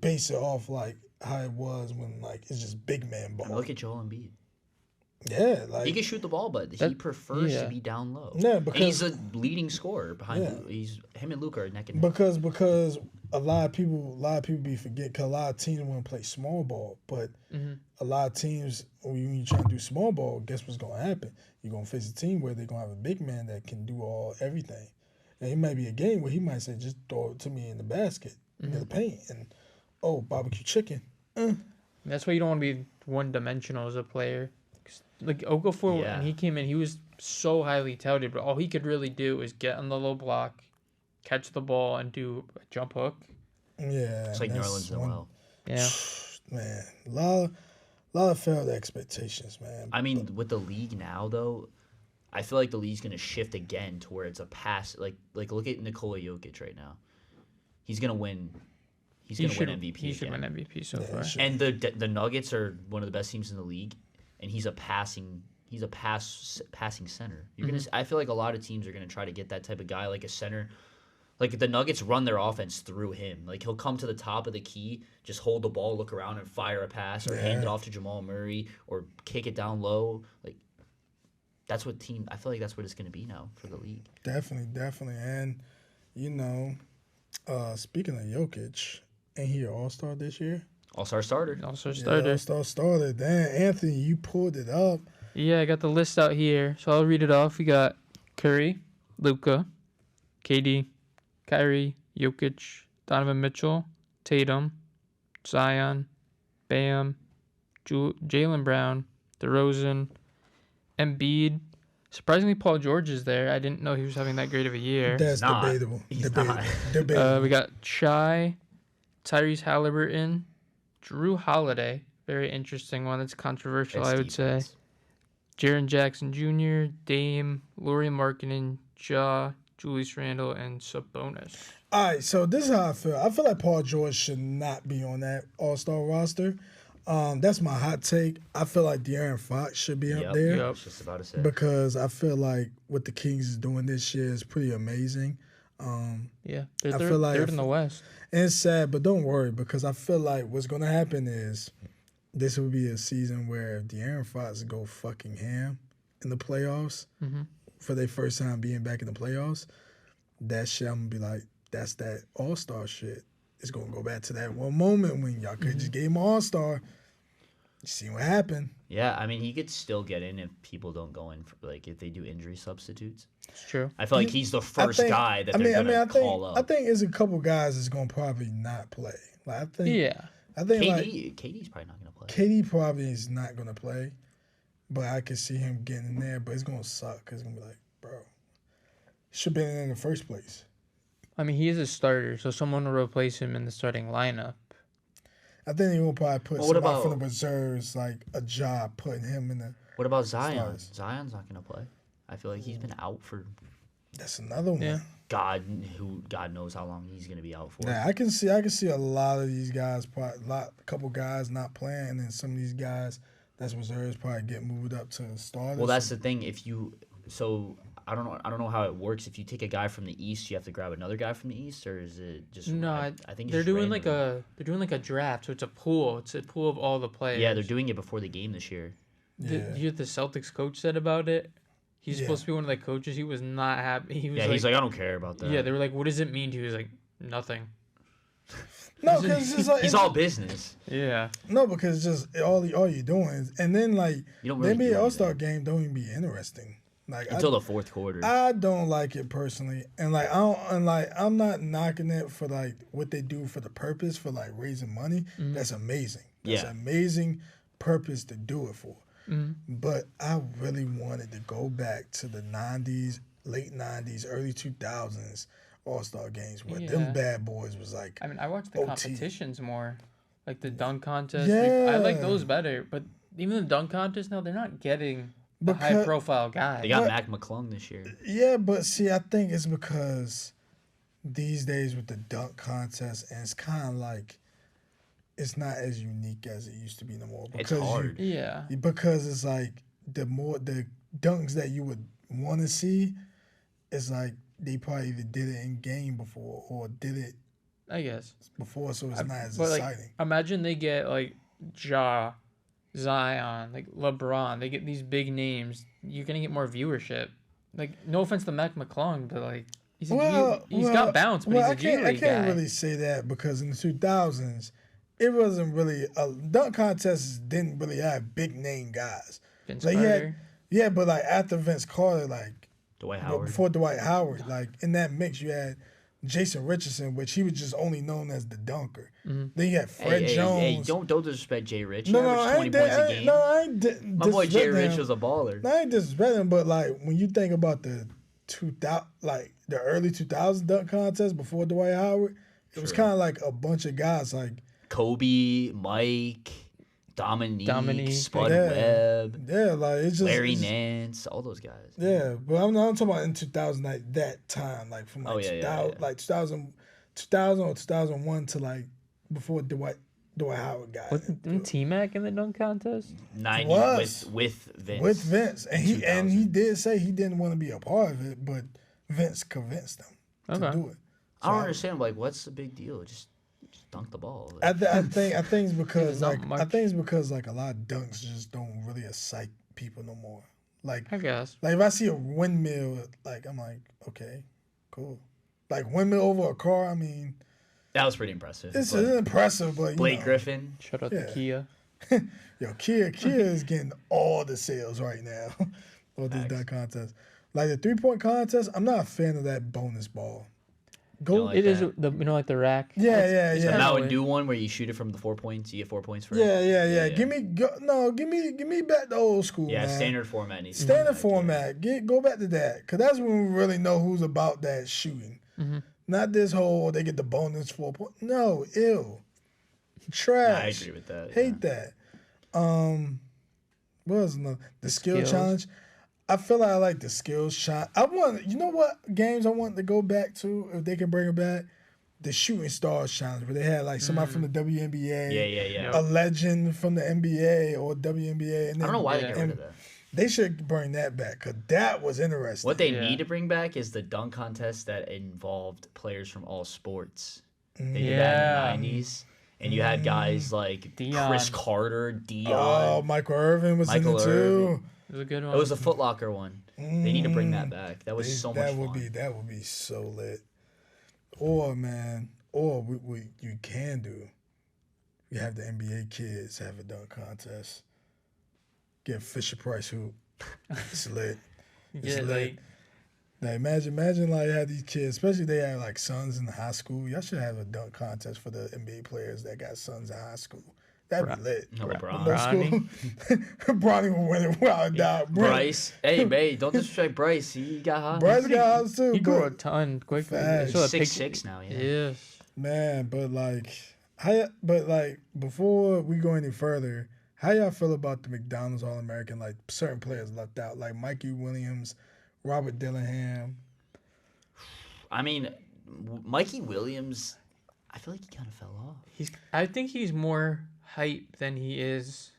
base it off like how it was when like it's just big man ball. Look at Joel Embiid. Yeah, like He can shoot the ball, but he prefers to be down low. Yeah, and because he's a leading scorer behind. Him and Luka are neck and neck. because a lot of people be forget because a lot of teams want to play small ball, but a lot of teams when you try to do small ball, guess what's gonna happen? You're gonna face a team where they're gonna have a big man that can do everything, and it might be a game where he might say, "Just throw it to me in the basket, in the paint," and barbecue chicken. That's why you don't want to be one-dimensional as a player. 'Cause, like Okafor, when he came in, he was so highly touted, but all he could really do is get on the low block, catch the ball, and do a jump hook. Yeah, It's like Nerlens Noel. Yeah. Man, a lot of failed expectations, man. I mean, with the league now, though, I feel like the league's gonna shift again to where it's a pass. Like look at Nikola Jokic right now. He's gonna win. He's gonna win MVP. He should win MVP so far. And the Nuggets are one of the best teams in the league, and he's a passing center. You're gonna. I feel like a lot of teams are gonna try to get that type of guy, like a center. Like the Nuggets run their offense through him. Like he'll come to the top of the key, just hold the ball, look around, and fire a pass, or hand it off to Jamal Murray, or kick it down low. Like that's what team. I feel like that's what it's gonna be now for the league. Definitely, and speaking of Jokic, ain't he an All-Star this year? All-Star starter. All-Star starter. All-Star starter. Damn, Anthony, you pulled it up. Yeah, I got the list out here, so I'll read it off. We got Curry, Luka, KD, Kyrie, Jokic, Donovan Mitchell, Tatum, Zion, Bam, Jaylen Brown, DeRozan, Embiid. Surprisingly, Paul George is there. I didn't know he was having that great of a year. That's debatable. Debatable. We got Shai, Tyrese Halliburton, Drew Holiday. Very interesting one. That's controversial, I would say. Jaren Jackson Jr., Dame, Lauri Markkanen, Ja, Julius Randle, and Sabonis. All right, so this is how I feel. I feel like Paul George should not be on that All-Star roster. That's my hot take. I feel like De'Aaron Fox should be up there. I was just about to say. Because I feel like what the Kings is doing this year is pretty amazing. Yeah, they're I feel like third in the West. And it's sad, but don't worry because I feel like what's gonna happen is this will be a season where if De'Aaron Fox go fucking ham in the playoffs for their first time being back in the playoffs, that shit I'm gonna be like, that's that All-Star shit. It's gonna go back to that one moment when y'all could just gave him All-Star. You see what happened? Yeah, I mean he could still get in if people don't go in for, like if they do injury substitutes. It's true. I feel like he's the first guy that they're gonna call up. I think it's a couple guys that's gonna probably not play. Like I think KD's probably not gonna play. KD probably is not gonna play, but I can see him getting in there. But it's gonna suck because it's gonna be like, bro, he should have been in the first place. I mean, he is a starter, so someone will replace him in the starting lineup. I think they will probably put somebody from the reserves, like a job, putting him in the. What about Zion? Stars. Zion's not gonna play. I feel like he's been out for. That's another one. Yeah. God knows how long he's gonna be out for. Yeah, I can see a lot of these guys, a couple guys not playing, and then some of these guys that's reserves probably get moved up to starters. Well, that's the thing. I don't know how it works. If you take a guy from the East, you have to grab another guy from the East, or is it just? No, I think it's they're doing random. like a draft. So it's a pool. It's a pool of all the players. Yeah, they're doing it before the game this year. Yeah. Did you hear what the Celtics coach said about it? He's supposed to be one of the coaches. He was not happy. He's like, I don't care about that. Yeah, they were like, what does it mean? He was like, nothing. No, because it's like he's all business. Yeah. No, because just all you're doing is, and then like you don't really the NBA All-Star game don't even be interesting. Like until the fourth quarter. I don't like it personally, and I'm not knocking it for like what they do for the purpose for like raising money. That's amazing. That's amazing purpose to do it for. But I really wanted to go back to the 90s, late 90s, early 2000s All-Star games where them bad boys was like. I mean, I watched the OT. competitions more, like the dunk contest. Yeah. I like those better, but even the dunk contest now, they're not getting the high-profile guy. They got Mac McClung this year. Yeah, but see, I think it's because these days with the dunk contest, and it's kind of like it's not as unique as it used to be no more. It's hard. Because it's like the dunks that you would want to see, it's like they probably either did it in game before or did it. I guess before, so it's not as exciting. Like, imagine they get like Zion, like LeBron. They get these big names. You're gonna get more viewership. Like, no offense to Mac McClung, but like he's got bounce, but he's a G League I can't guy. really say that because in the 2000s, it wasn't really dunk contests didn't really have big name guys. Vince like Carter. But like after Vince Carter, like Dwight Howard. Before Dwight Howard, like in that mix, you had Jason Richardson, which he was just only known as the dunker. Then you had Fred Jones. Hey, don't disrespect Jay Rich. He I averaged 20 points a game. I ain't My boy Jay Rich was a baller. No, I ain't disrespecting him, but like when you think about the the early 2000 dunk contest before Dwight Howard, it was kind of like a bunch of guys like Kobe, Mike, Dominique. Spud Webb. Yeah, like it's just Larry Nance, all those guys. Yeah, but I'm talking about in 2000, like that time, like from like 2000 or 2001 to like before Dwight Howard got Wasn't T-Mac in the dunk contest? 90 with Vince. With Vince, and he did say he didn't want to be a part of it, but Vince convinced him to do it. So I don't understand. Like, what's the big deal? Just dunk the ball. Like, I think it's because like a lot of dunks just don't really excite people no more. Like, I guess. Like if I see a windmill, like I'm like, okay, cool. Like windmill over a car, I mean. That was pretty impressive. It's impressive, but Blake Griffin. Shout out to Kia. Kia is getting all the sales right now of this dunk contest. Like the 3-point contest, I'm not a fan of that bonus ball. Like it is like the rack. Yeah. So now we do one where you shoot it from the 4 points. You get 4 points for it. Yeah. Give me back the old school. Yeah, man. Standard format. Standard format. Go back to that, because that's when we really know who's about that shooting. Mm-hmm. Not this whole they get the bonus 4 point. No, ew, trash. I agree with that. Hate that. What was the skill challenge? I feel like I like the skills challenge. You know what games I want to go back to if they can bring it back? the shooting stars challenge where they had like somebody from the WNBA, Yeah. a legend from the NBA or WNBA. And then, I don't know why they got rid of that. They should bring that back because that was interesting. What they need to bring back is the dunk contest that involved players from all sports. They did that in the 90s. And you had guys like Dion. Chris Carter, Dion. Oh, Michael Irvin was in it too. It was a good one. It was a Foot Locker one. They need to bring that back. That was so much fun. That would be so lit. Or what you can do, you have the NBA kids have a dunk contest. Get Fisher Price hoop. It's lit. It's lit. Now imagine like have these kids, especially if they have like sons in high school. Y'all should have a dunk contest for the NBA players that got sons in high school. That'd be lit. No, Bronny. Bronny will win it without a doubt. Bryce. Hey, man, don't disrespect Bryce. He got hot. Bryce got hot too. He grew a ton quickly. Facts. He's 6'6" now, yeah. Yes. Man, but before we go any further, how y'all feel about the McDonald's All-American, like certain players left out, like Mikey Williams, Robert Dillingham? I mean, Mikey Williams, I feel like he kind of fell off. I think he's more hype than he is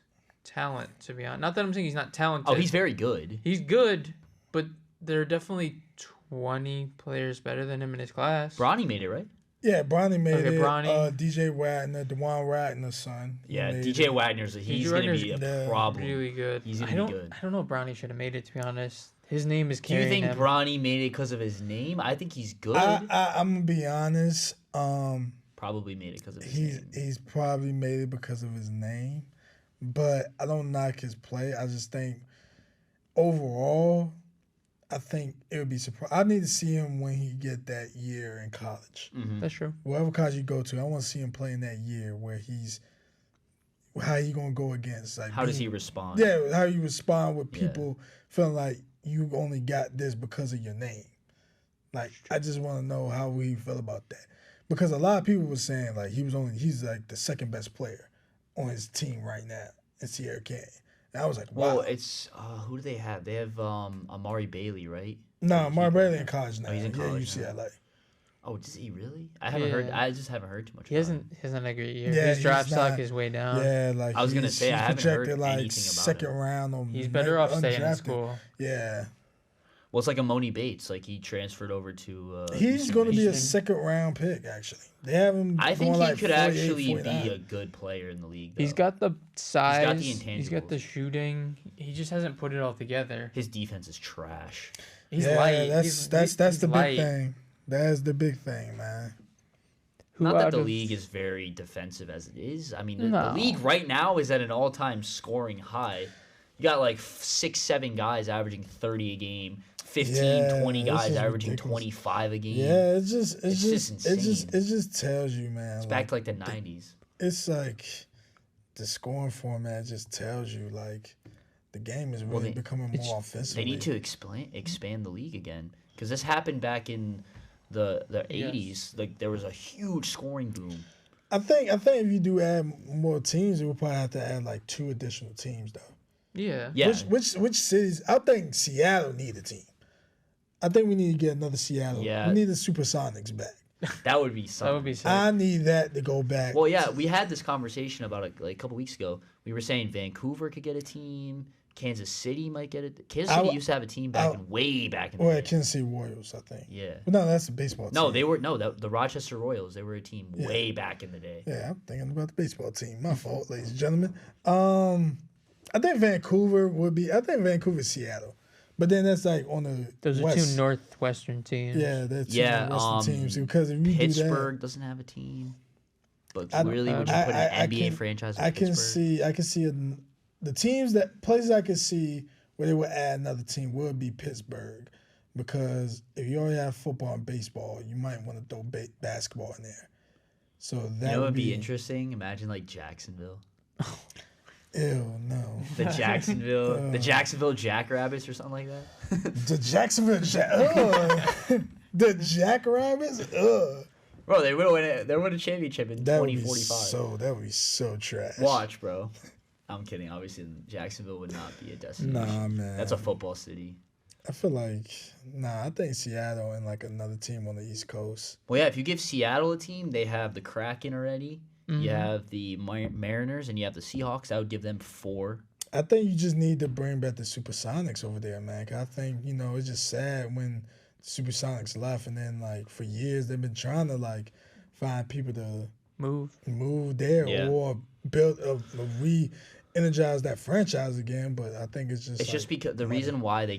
talent, to be honest. Not that I'm saying he's not talented. Oh, he's very good. He's good, but there are definitely 20 players better than him in his class. Bronny made it, right? Yeah, Bronny made it. Bronny. DJ Wagner, DeJuan Wagner's son. Yeah, DJ Wagner's he's going to be a problem. Really good. He's going to be good. I don't know if Bronny should have made it, to be honest. His name is Do you carrying think him. Bronny made it because of his name? I think he's good. I'm going to be honest. Probably made it because of his name. He's probably made it because of his name. But I don't knock his play. I just think overall, I think it would be surprised. I need to see him when he get that year in college. Mm-hmm. That's true. Whatever college you go to, I want to see him play in that year where how he gonna go against. Like, how does he respond? Yeah, how you respond with people feeling like you only got this because of your name. Like, I just want to know how he feel about that. Because a lot of people were saying like he's like the second best player on his team right now in Sierra Canyon. And I was like, wow. Well, it's who do they have? They have Amari Bailey, right? No, Amari Bailey in college now. Oh, he's in college now. UCLA. Oh, does he really? I haven't heard. I just haven't heard too much. He hasn't had a great year. Yeah, his draft stock is way down. Yeah, like I was gonna say I haven't heard like anything about second round. Or he's better off staying in school. Yeah. Well, it's like a Moni Bates. Like he transferred over to. He's going to be a second round pick. Actually, they have him. I think he like could 48, actually 49. be a good player in the league. Though. He's got the size. He's got the intangibles. He's got the shooting. He just hasn't put it all together. His defense is trash. He's light. That's the big thing. That is the big thing, man. Not that the league is very defensive as it is. I mean, the league right now is at an all-time scoring high. You got like 6-7 guys averaging 30 a game, 15, 20 guys averaging ridiculous. 25 a game. Yeah, it's just insane. It just tells you, man. It's back to like the 90s. It's like the scoring format just tells you like the game is really becoming more offensive. They need to expand the league again because this happened back in the 80s. Like there was a huge scoring boom. I think if you do add more teams, you would probably have to add like 2 additional teams though. Yeah. Which cities? I think Seattle need a team. I think we need to get another Seattle. Yeah. We need the Supersonics back. That would be something. That would be sick. I need that to go back. Well, yeah, we had this conversation about it like a couple weeks ago. We were saying Vancouver could get a team. Kansas City might get it. Kansas City used to have a team way back in the day. Kansas City Royals, I think. Yeah. But no, that's the baseball team. No, they were the Rochester Royals. They were a team way back in the day. Yeah, I'm thinking about the baseball team. My fault, ladies and gentlemen. I think Vancouver would be. I think Vancouver, Seattle, but then that's like on the those west. are 2 northwestern teams. Yeah, that's 2 northwestern teams. Because if you Pittsburgh do that, doesn't have a team. But really, would you put an NBA franchise? I can see the places I can see where they would add another team would be Pittsburgh, because if you already have football and baseball, you might want to throw basketball in there. So that would be interesting. Imagine like Jacksonville. Ew, no. The Jacksonville Jackrabbits or something like that. The Jacksonville the Jackrabbits. Bro, they would win a championship in 2045. That would be so trash. Watch, bro. I'm kidding. Obviously, Jacksonville would not be a destination. Nah, man. That's a football city. I feel like I think Seattle and like another team on the East Coast. Well, yeah, if you give Seattle a team, they have the Kraken already. Mm-hmm. You have the Mariners and you have the Seahawks. I would give them 4. I think you just need to bring back the Supersonics over there, man. 'Cause I think, it's just sad when the Supersonics left, and then like for years they've been trying to like find people to move there or build re-energize that franchise again. But I think it's just because the reason why they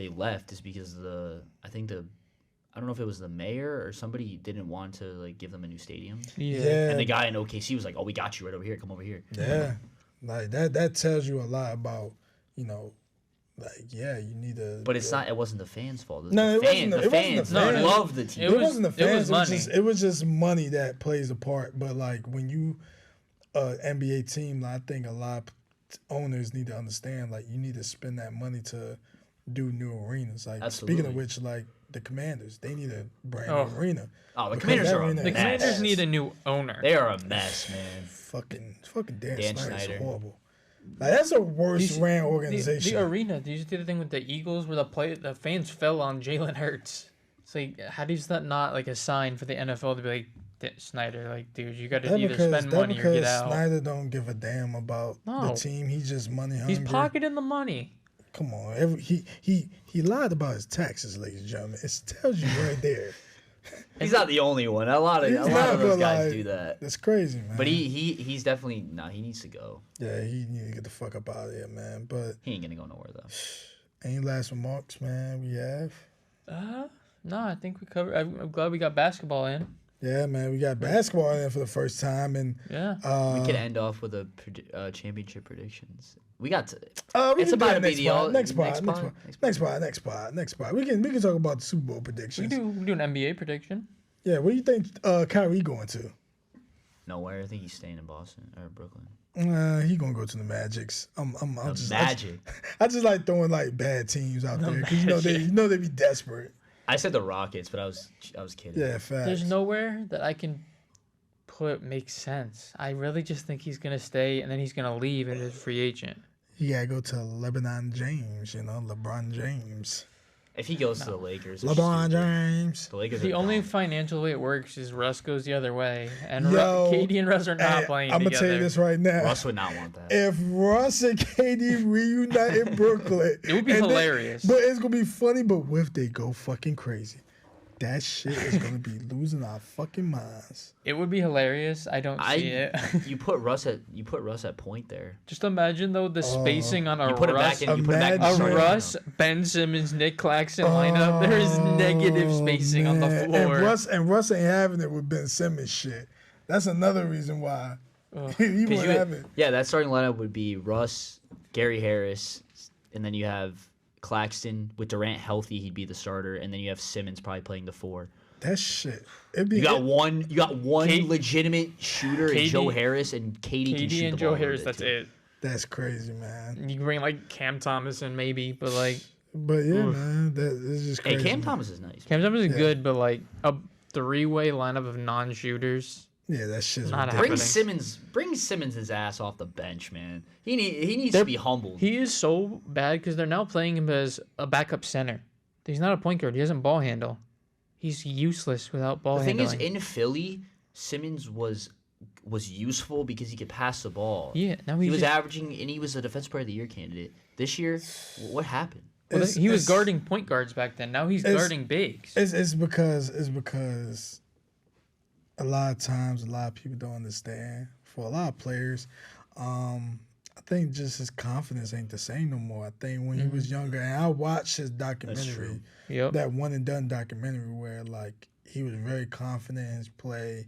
left is because I don't know if it was the mayor or somebody didn't want to like give them a new stadium. Yeah. And the guy in OKC was like, "Oh, we got you right over here. Come over here." Yeah. Like that tells you a lot about, you need to. But it's not. It wasn't the fans' fault. No, it wasn't the fans. No, love the team. It wasn't the fans. It was just money that plays a part. But like when you, NBA team, I think a lot of owners need to understand. Like you need to spend that money to do new arenas. Like speaking of which, like the Commanders, they need a brand new arena. Oh, the Commanders are a mess. The Commanders need a new owner. They are a mess, man. Fucking Dan Snyder is horrible. Like that's a worse ran organization. The arena. Did you see the thing with the Eagles where the fans fell on Jalen Hurts? It's like, how is that not like a sign for the NFL to be like, Snyder, like, dude, you got to either spend money or get out. Snyder don't give a damn about the team. He's just money hungry. He's pocketing the money. Come on, he lied about his taxes, ladies and gentlemen. It tells you right there. He's not the only one. A lot of those guys do that. That's crazy, man. But he's definitely he needs to go. Yeah, he needs to get the fuck up out of there, man. But he ain't gonna go nowhere though. Any last remarks, man? We have. No, I think we covered. I'm glad we got basketball in. Yeah, man, we got basketball in for the first time, and we can end off with a championship predictions. We got to. It's about to be the next spot. We can talk about the Super Bowl predictions. We do an NBA prediction. Yeah, where do you think Kyrie going to? Nowhere. I think he's staying in Boston or Brooklyn. He gonna go to the Magics. Magic. I just like throwing like bad teams out there because they be desperate. I said the Rockets, but I was kidding. Yeah, facts. There's nowhere that I can put makes sense. I really just think he's gonna stay and then he's gonna leave as a free agent. You gotta go to LeBron James, LeBron James. If he goes to the Lakers, LeBron James. The Lakers. The only financial way it works is Russ goes the other way, and KD and Russ are not playing together. I'm gonna tell you this right now. Russ would not want that. If Russ and KD reunite in Brooklyn, it would be hilarious. But it's gonna be funny. But what if they go fucking crazy? That shit is gonna be losing our fucking minds. It would be hilarious. I don't see it. You put Russ at point there. Just imagine though the spacing on a Russ, Ben Simmons, Nick Claxton lineup. There is negative spacing on the floor. And Russ ain't having it with Ben Simmons shit. That's another reason why he won't have it. Yeah, that starting lineup would be Russ, Gary Harris, and then you have Claxton. With Durant healthy, he'd be the starter, and then you have Simmons probably playing the 4. That shit. You got one legitimate shooter in Joe Harris, and KD can shoot and the Joe ball Harris. That's it. That's crazy, man. You can bring like Cam Thomas in maybe, but like. But yeah, man, that is just crazy. Hey, Cam Thomas is nice. Cam Thomas is good, but like a 3-way lineup of non-shooters. Yeah, that shit's not happening. Bring Simmons' ass off the bench, man. He needs to be humbled. He is so bad because they're now playing him as a backup center. He's not a point guard. He doesn't ball handle. He's useless without ball handling. The thing is, in Philly, Simmons was useful because he could pass the ball. Yeah, now he was averaging, and he was a Defensive Player of the Year candidate. This year, what happened? Well, he was guarding point guards back then. Now he's guarding bigs. It's because a lot of times, a lot of people don't understand. For a lot of players, I think just his confidence ain't the same no more. I think when he was younger, and I watched his documentary, that one and done documentary where like he was very confident in his play.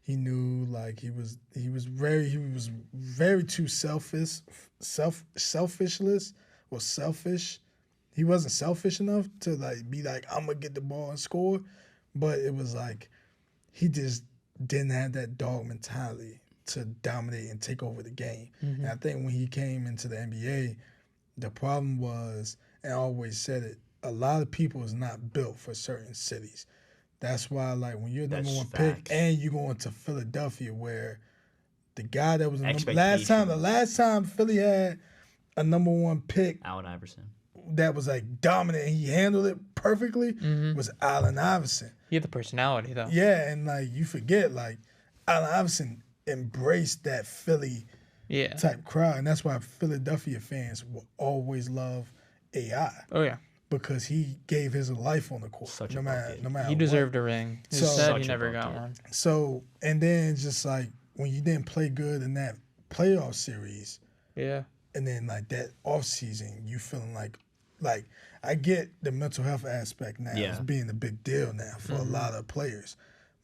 He knew like he was very too selfish. He wasn't selfish enough to like be like, I'm gonna get the ball and score, but it was like he just didn't have that dog mentality to dominate and take over the game. And I think when he came into the NBA, the problem was, and I always said it, a lot of people is not built for certain cities. That's why, like, when you're the number one pick and you going to Philadelphia, where the guy that was the last time Philly had a number one pick, Allen Iverson. that was like dominant and he handled it perfectly was Allen Iverson. He had the personality though. Yeah, and like you forget, like Allen Iverson embraced that Philly type crowd, and that's why Philadelphia fans will always love AI. Oh yeah. Because he gave his life on the court. Such no a matter he deserved a ring. He said he never got one. So, and then just like when you didn't play good in that playoff series. Yeah. And then like that off season, you feeling like I get the mental health aspect now as being a big deal now for a lot of players.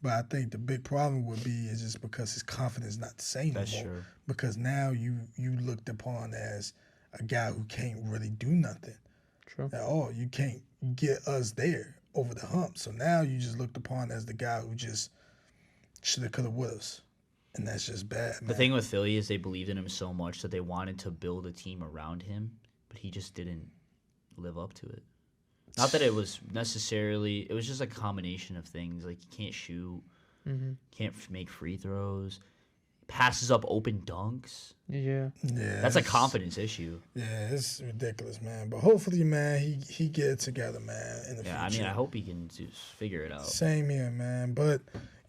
But I think the big problem would be is just because his confidence is not the same anymore. True. Because now you looked upon as a guy who can't really do nothing. True. At all. You can't get us there over the hump. So now you just looked upon as the guy who just shoulda, coulda, woulda. And that's just bad, man. The thing with Philly is they believed in him so much that they wanted to build a team around him, but he just didn't live up to it. Not that it was necessarily, it was just a combination of things. Like, he can't shoot, can't make free throws, passes up open dunks. Yeah. That's a confidence issue. Yeah, it's ridiculous, man. But hopefully, man, he get it together, man, in the future. I mean, I hope he can just figure it out. Same here, man. But,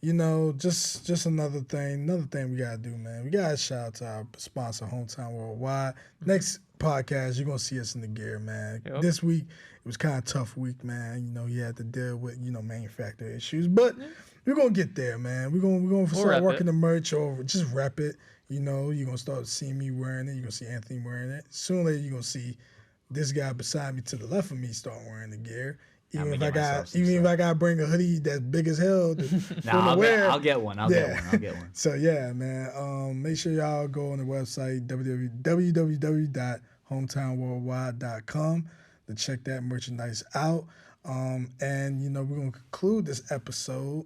you know, just another thing we got to do, man. We got to shout out to our sponsor, Hometown Worldwide. Next podcast, you're going to see us in the gear, man. Yep. This week, it was kind of a tough week, man. You know, you had to deal with, manufacturer issues. But we're going to get there, man. We're going to start working the merch over. Just rep it. You know, you're going to start seeing me wearing it. You're going to see Anthony wearing it. Sooner or later, you're going to see this guy beside me to the left of me start wearing the gear. Even if I got to bring a hoodie that's big as hell I'll get one. I'll get one. So yeah, man. Make sure y'all go on the website www.hometownworldwide.com to check that merchandise out. And we're gonna conclude this episode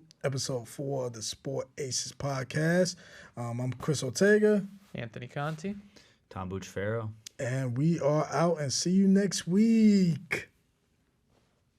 4 of the Sport Aces podcast. I'm Chris Ortega, Anthony Conti, Tom Bucciferro, and we are out. And see you next week.